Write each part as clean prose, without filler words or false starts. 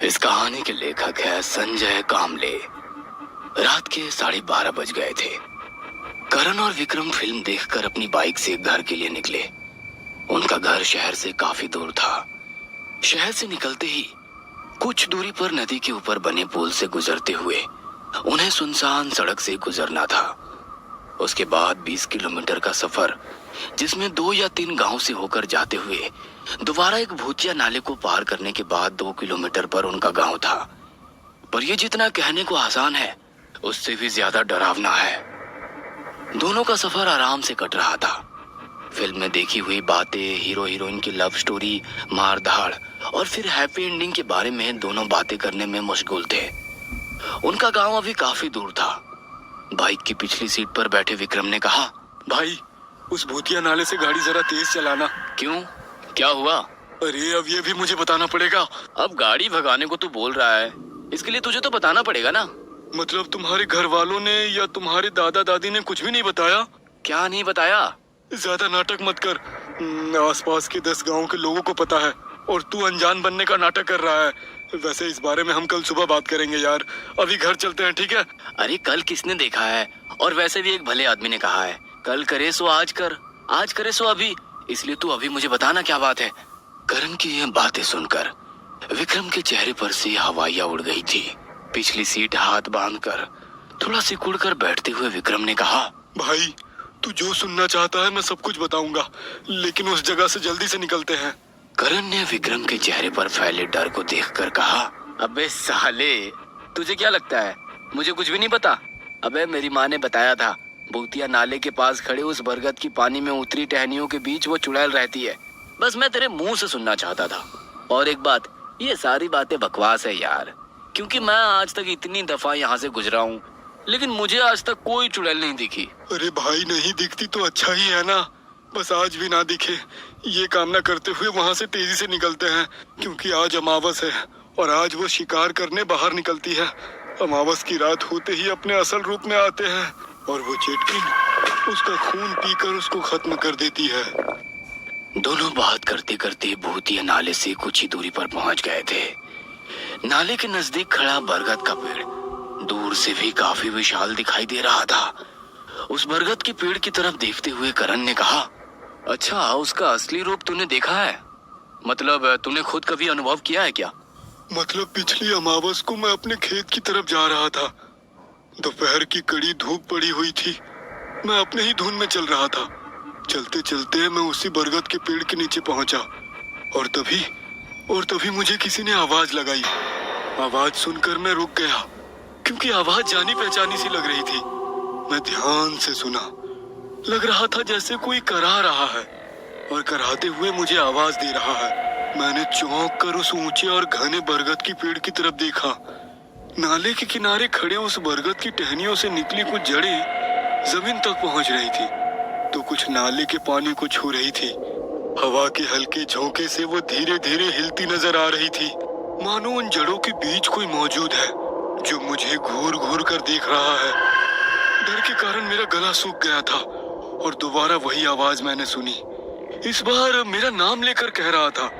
इस कहानी के लेखक है संजय कामले। रात के 12:30 बज गए थे। करण और विक्रम फिल्म देखकर अपनी बाइक से घर के लिए निकले। उनका घर शहर से काफी दूर था। शहर से निकलते ही कुछ दूरी पर नदी के ऊपर बने पुल से गुजरते हुए उन्हें सुनसान सड़क से गुजरना था। उसके बाद 20 किलोमीटर का सफर, जिसमें 2 या 3 गांव से होकर जाते हुए दोबारा एक भूतिया नाले को पार करने के बाद 2 किलोमीटर पर उनका गांव था। पर यह जितना कहने को आसान है, उससे भी ज्यादा डरावना है। दोनों का सफर आराम से कट रहा था। फिल्म में देखी हुई बातें, हीरो हीरोइन की लव स्टोरी, मार धाड़ और फिर हैप्पी एंडिंग के बारे में दोनों बातें करने में मशगूल थे। उनका गांव अभी काफी दूर था। बाइक की पिछली सीट पर बैठे विक्रम ने कहा, भाई, उस भूतिया नाले से गाड़ी जरा तेज चलाना। क्यों, क्या हुआ? अरे अब ये भी मुझे बताना पड़ेगा। अब गाड़ी भगाने को तू बोल रहा है, इसके लिए तुझे तो बताना पड़ेगा ना। मतलब तुम्हारे घर वालों ने या तुम्हारे दादा दादी ने कुछ भी नहीं बताया? क्या नहीं बताया? ज्यादा नाटक मत कर। आसपास के 10 गांव के लोगों को पता है और तू अनजान बनने का नाटक कर रहा है। वैसे इस बारे में हम कल सुबह बात करेंगे यार। अभी घर चलते हैं, ठीक है? अरे कल किसने देखा है? और वैसे भी एक भले आदमी ने कहा है, कल करे सो आज कर, आज करे सो अभी। इसलिए तू अभी मुझे बताना क्या बात है। करण की ये बातें सुनकर विक्रम के चेहरे पर से हवाइयां उड़ गई थी। पिछली सीट हाथ बांधकर थोड़ा सिकुड़ कर बैठते हुए विक्रम ने कहा, भाई, तू जो सुनना चाहता है मैं सब कुछ बताऊंगा, लेकिन उस जगह से जल्दी से निकलते हैं। करण ने विक्रम के चेहरे पर फैले डर को देखकर कहा, अबे साले, तुझे क्या लगता है मुझे कुछ भी नहीं पता? अबे मेरी माँ ने बताया था, भूतिया नाले के पास खड़े उस बरगद की पानी में उतरी टहनियों के बीच वो चुड़ैल रहती है। बस मैं तेरे मुंह से सुनना चाहता था। और एक बात, ये सारी बातें बकवास है यार, क्योंकि मैं आज तक इतनी दफा यहाँ से गुजरा हूँ, लेकिन मुझे आज तक कोई चुड़ैल नहीं दिखी। अरे भाई, नहीं दिखती तो अच्छा ही है ना। बस आज भी ना दिखे, ये कामना करते हुए वहाँ से तेजी से निकलते हैं, क्योंकि आज अमावस है और आज वो शिकार करने बाहर निकलती है। अमावस की रात होते ही अपने असल रूप में आते हैं और वो चेटकिन उसका खून पीकर उसको खत्म कर देती है। दोनों बात करते करते भूतिया नाले से कुछ ही दूरी पर पहुंच गए थे। नाले के नजदीक खड़ा बरगद का पेड़ दूर से भी काफी विशाल दिखाई दे रहा था। उस बरगद के पेड़ की तरफ देखते हुए करण ने कहा, अच्छा, उसका असली रूप तूने देखा है? मतलब तूने खुद कभी अनुभव किया है क्या? मतलब पिछली अमावस को मैं अपने खेत की तरफ जा रहा था। दोपहर की कड़ी धूप पड़ी हुई थी। मैं अपने ही धुन में चल रहा था। चलते चलते मैं उसी बरगद के पेड़ के नीचे पहुंचा और तभी मुझे किसी ने आवाज लगाई। आवाज सुनकर मैं रुक गया, क्योंकि आवाज जानी पहचानी सी लग रही थी। मैं ध्यान से सुना। लग रहा था जैसे कोई करा रहा है और कराते हुए मुझे आवाज दे रहा है। मैंने चौंक कर उस ऊंचे और घने बरगद की पेड़ की तरफ देखा। नाले के किनारे खड़े उस बरगद की टहनियों से निकली कुछ जड़ें जमीन तक पहुंच रही थी, तो कुछ नाले के पानी को छू रही थी। हवा के हल्के झोंके से वो धीरे धीरे हिलती नजर आ रही थी, मानो उन जड़ों के बीच कोई मौजूद है जो मुझे घूर घूर कर देख रहा है। डर के कारण मेरा गला सूख गया था और दोबारा वही आवाज मैंने सुनी। इस बार मेरा नाम लेकर कह रहा था,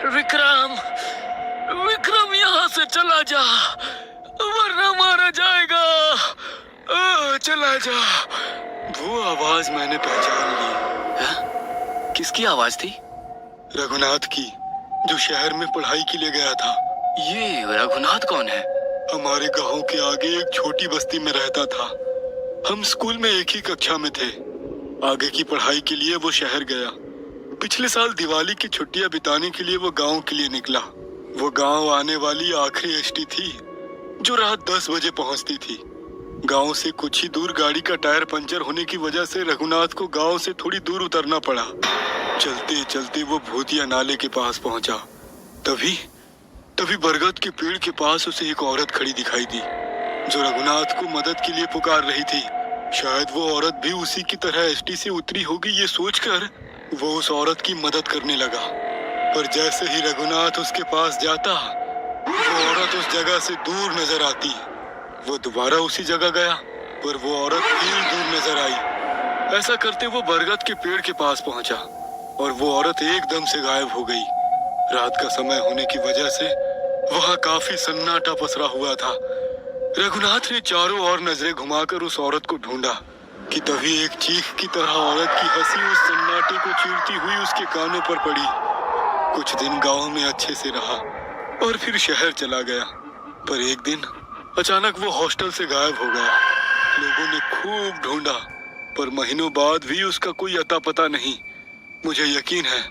विक्रम, विक्रम, यहाँ से चला जा, वरना मारा जाएगा। चला जा। वो आवाज मैंने पहचान ली। है? किसकी आवाज थी? रघुनाथ की, जो शहर में पढ़ाई के लिए गया था। ये रघुनाथ कौन है? हमारे गांव के आगे एक छोटी बस्ती में रहता था। हम स्कूल में एक ही कक्षा में थे। आगे की पढ़ाई के लिए वो शहर गया। पिछले साल दिवाली की छुट्टियां बिताने के लिए वो गांव के लिए निकला। वो गांव आने वाली आखिरी एसटी थी, जो रात 10 बजे पहुंचती थी। गांव से कुछ ही दूर गाड़ी का टायर पंचर होने की वजह से रघुनाथ को गांव से थोड़ी दूर उतरना पड़ा। चलते चलते वो भूतिया नाले के पास पहुंचा। तभी बरगद के पेड़ के पास उसे एक औरत खड़ी दिखाई दी, जो रघुनाथ को मदद के लिए पुकार रही थी। शायद वो औरत भी उसी की तरह एसटी से उतरी होगी, ये सोचकर वो उस औरत की मदद करने लगा। पर जैसे ही रघुनाथ उसके पास जाता, वो औरत उस जगह से दूर नजर आती। वो दोबारा उसी जगह गया, पर वो औरत फिर दूर नजर आई। ऐसा करते वो बरगद के पेड़ के पास पहुंचा और वो औरत एकदम से गायब हो गई। रात का समय होने की वजह से वहाँ काफी सन्नाटा पसरा हुआ था। रघुनाथ ने चारों ओर नजरें घुमाकर उस औरत को ढूंढा कि तभी एक चीख की तरह औरत की हंसी उस सन्नाटे को चीरती हुई उसके कानों पर पड़ी। कुछ दिन गांव में अच्छे से रहा और फिर शहर चला गया, पर एक दिन अचानक वो हॉस्टल से गायब हो गया। लोगों ने खूब ढूंढा, पर महीनों बाद भी उसका कोई अता पता नहीं। मुझे यकीन है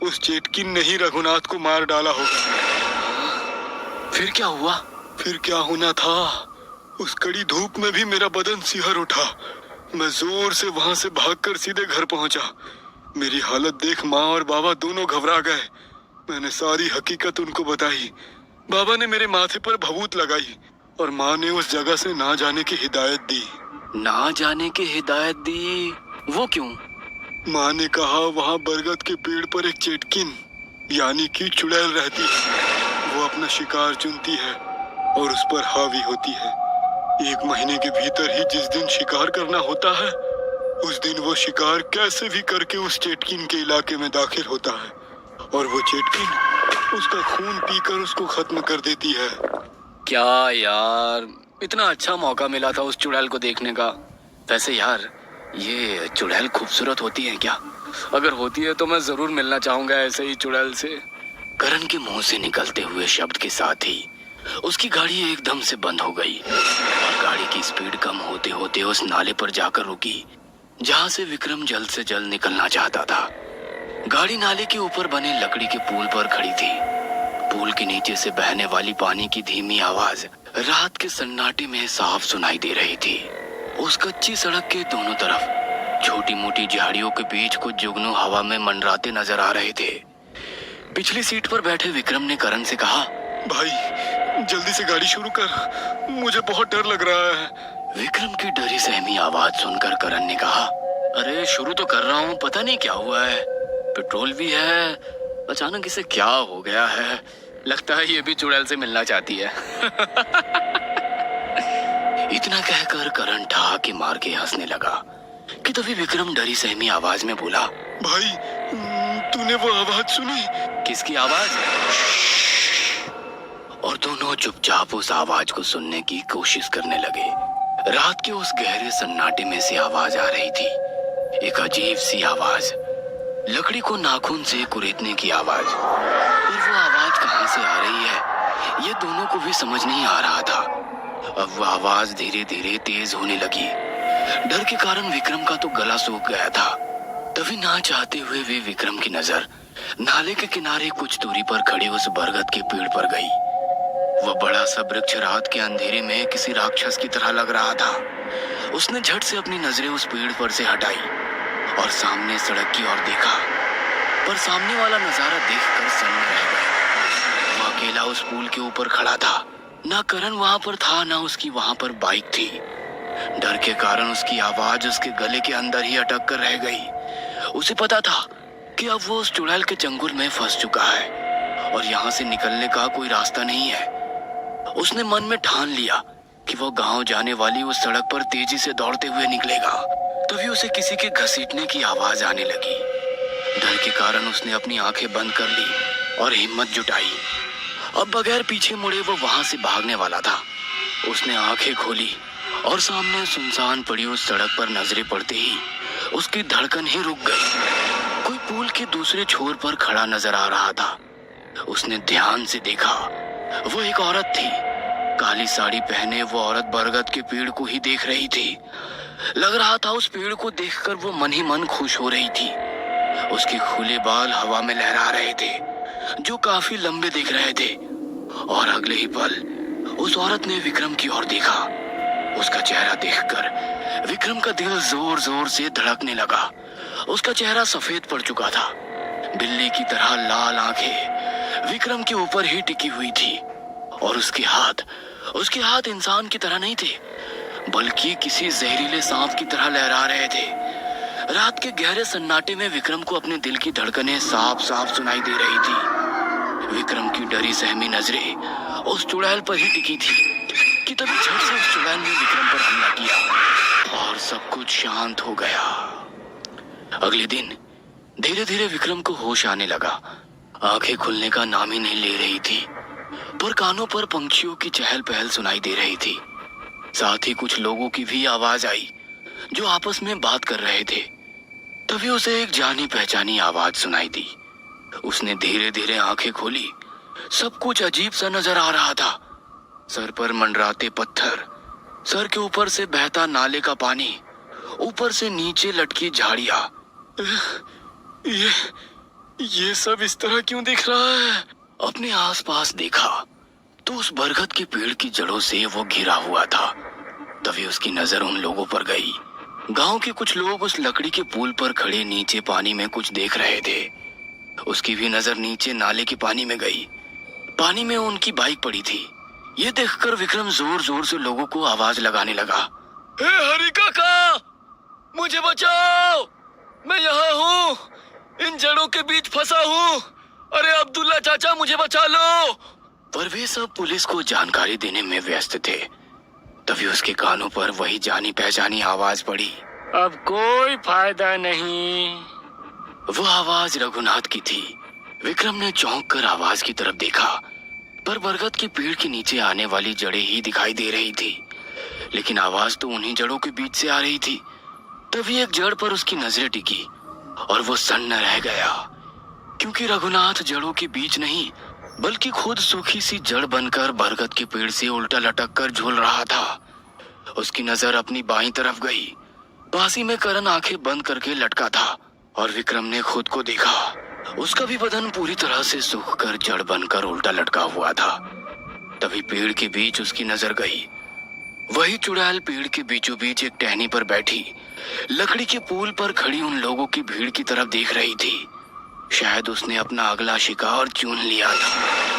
उस चेटकिन ने ही रघुनाथ को मार डाला होगा। फिर क्या हुआ? फिर क्या होना था, उस कड़ी धूप में भी मेरा बदन सिहर उठा। मैं जोर से वहां से भागकर सीधे घर पहुंचा। मेरी हालत देख माँ और बाबा दोनों घबरा गए। मैंने सारी हकीकत उनको बताई। बाबा ने मेरे माथे पर भभूत लगाई और माँ ने उस जगह से ना जाने की हिदायत दी। ना जाने की हिदायत दी? वो क्यों? माँ ने कहा वहाँ बरगद के पेड़ पर एक चेटकिन यानी कि चुड़ैल रहती है। वो अपना शिकार चुनती है और उस पर हावी होती है। 1 महीने के भीतर ही जिस दिन शिकार करना होता है, उस दिन वो शिकार कैसे भी करके उस चेटकिन के इलाके में दाखिल होता है और वो चेटकिन उसका खून पीकर उसको खत्म कर देती है। क्या यार, इतना अच्छा मौका मिला था उस चुड़ैल को देखने का। वैसे यार, ये चुड़ैल खूबसूरत होती है क्या? अगर होती है तो मैं जरूर मिलना चाहूंगा ऐसे ही चुड़ैल से। करण के मुंह से निकलते हुए शब्द के साथ ही उसकी गाड़ी एकदम से बंद हो गई और गाड़ी की स्पीड कम होते होते उस नाले पर जाकर रुकी जहां से विक्रम जल्द से जल्द निकलना चाहता था। गाड़ी नाले के ऊपर बने लकड़ी के पुल पर खड़ी थी। पुल के नीचे से बहने वाली पानी की धीमी आवाज रात के सन्नाटे में साफ सुनाई दे रही थी। उस कच्ची सड़क के दोनों तरफ छोटी मोटी झाड़ियों के बीच कुछ जुगनू हवा में मंडराते नजर आ रहे थे। पिछली सीट पर बैठे विक्रम ने करण से कहा, भाई जल्दी से गाड़ी शुरू कर, मुझे बहुत डर लग रहा है। विक्रम की डरी सहमी आवाज सुनकर करण ने कहा, अरे शुरू तो कर रहा हूँ, पता नहीं क्या हुआ है। पेट्रोल भी है, अचानक इसे क्या हो गया है। लगता है ये भी चुड़ैल से मिलना चाहती है। इतना कहकर करण ठहाके मार के हंसने लगा कि तभी विक्रम डरी सहमी आवाज में बोला, भाई तूने वो आवाज सुनी? किसकी आवाज? और दोनों चुपचाप उस आवाज को सुनने की कोशिश करने लगे। रात के उस गहरे सन्नाटे में से आवाज आ रही थी, एक अजीब सी आवाज, लकड़ी को नाखून से कुरेदने की आवाज। और वो आवाज कहां से आ रही है ये दोनों को भी समझ नहीं आ रहा था। अब वो आवाज धीरे धीरे तेज होने लगी। डर के कारण विक्रम का तो गला सूख गया था। तभी ना चाहते हुए वे विक्रम की नजर नाले के किनारे कुछ दूरी पर खड़े उस बरगद के पेड़ पर गई। वह बड़ा सा वृक्ष रात के अंधेरे में किसी राक्षस की तरह लग रहा था। उसने झट से अपनी नजरें उस पेड़ पर से हटाई और सामने सड़क की ओर देखा, पर सामने वाला नजारा देखकर सन्न रह गया। वह अकेला उस पुल के ऊपर खड़ा था। ना करण वहां पर था, ना उसकी वहां पर बाइक थी। डर के कारण उसकी आवाज उसके गले के अंदर ही अटक कर रह गई। उसे पता था कि अब वो उस चुड़ैल के चंगुल में फंस चुका है और यहाँ से निकलने का कोई रास्ता नहीं है। उसने मन में ठान लिया कि वो गांव जाने वाली उस सड़क पर तेजी से दौड़ते हुए निकलेगा। तभी उसे किसी के घसीटने की आवाज आने लगी। डर के कारण उसने अपनी आंखें बंद कर ली और हिम्मत जुटाई। अब बगैर पीछे मुड़े वो वहां से भागने वाला था। उसने आंखें खोली और सामने सुनसान पड़ी उस सड़क पर नजरें पड़ते ही उसकी धड़कन ही रुक गई। कोई पुल के दूसरे छोर पर खड़ा नजर आ रहा था। उसने ध्यान से देखा, वो एक औरत थी। काली साड़ी पहने वो औरत बरगद के पेड़ को ही देख रही थी। लग रहा था उस पेड़ को देखकर वो मन ही मन खुश हो रही थी। उसके खुले बाल हवा में लहरा रहे थे जो काफी लंबे दिख रहे थे। और अगले ही पल उस औरत ने विक्रम की ओर देखा। उसका चेहरा देखकर विक्रम का दिल जोर जोर से धड़कने लगा। उसका चेहरा सफेद पड़ चुका था। बिल्ली की तरह लाल आंखें विक्रम के ऊपर ही टिकी हुई थी और उसके हाथ इंसान की तरह नहीं थे, बल्कि किसी जहरीले सांप की तरह लहरा रहे थे। रात के गहरे सन्नाटे में विक्रम को अपने दिल की धड़कनें साफ साफ सुनाई दे रही थी। विक्रम की डरी सहमी नजरें उस चुड़ैल पर ही टिकी थी कि तभी झट से उस चुड़ैल ने विक्रम पर हमला किया और सब कुछ शांत हो गया। अगले दिन धीरे धीरे विक्रम को होश आने लगा। आंखें खुलने का नाम ही नहीं ले रही थी। पर कानों पर पंछियों की चहल पहल सुनाई दे रही थी। साथ ही कुछ लोगों की भी आवाज आई जो आपस में बात कर रहे थे। तभी उसे एक जानी पहचानी आवाज सुनाई दी। उसने धीरे धीरे आंखें खोली। सब कुछ अजीब सा नजर आ रहा था। सर पर मंडराते पत्थर, सर के ऊपर से बहता नाले का पानी, ऊपर से नीचे लटकी झाड़ियां। ये सब इस तरह क्यों दिख रहा है? अपने आसपास देखा तो उस बरगद के पेड़ की जड़ों से वो घिरा हुआ था। तभी उसकी नजर उन लोगों पर गई। गांव के कुछ लोग उस लकड़ी के पुल पर खड़े नीचे पानी में कुछ देख रहे थे। उसकी भी नजर नीचे नाले के पानी में गई। पानी में उनकी बाइक पड़ी थी। ये देखकर विक्रम जोर जोर से लोगों को आवाज लगाने लगा। हे हरि काका, मुझे बचाओ, मैं यहाँ हूँ, इन जड़ों के बीच फंसा हूँ। अरे अब्दुल्ला चाचा, मुझे बचा लो। पर वे सब पुलिस को जानकारी देने में व्यस्त थे। तभी उसके कानों पर वही जानी पहचानी आवाज पड़ी। अब कोई फायदा नहीं। वो आवाज रघुनाथ की थी। विक्रम ने चौंक कर आवाज की तरफ देखा, पर बरगद के पेड़ के नीचे आने वाली जड़ें ही दिखाई दे रही थी, लेकिन आवाज तो उन्हीं जड़ों के बीच से आ रही थी। तभी एक जड़ पर उसकी नजरें टिकी और वो सन्न रह गया, क्योंकि रघुनाथ जड़ों के बीच नहीं बल्कि खुद सूखी सी जड़ बनकर बरगद के पेड़ से उल्टा लटक कर झूल रहा था। उसकी नजर अपनी बाईं तरफ गई। बासी में करण आंखें बंद करके लटका था और विक्रम ने खुद को देखा। उसका भी बदन पूरी तरह से सूख कर जड़ बनकर उल्टा लटका हुआ था। तभी पेड़ के बीच उसकी नजर गई। वही चुड़ैल पेड़ के बीचों बीच एक टहनी पर बैठी लकड़ी के पुल पर खड़ी उन लोगों की भीड़ की तरफ देख रही थी। शायद उसने अपना अगला शिकार चुन लिया था।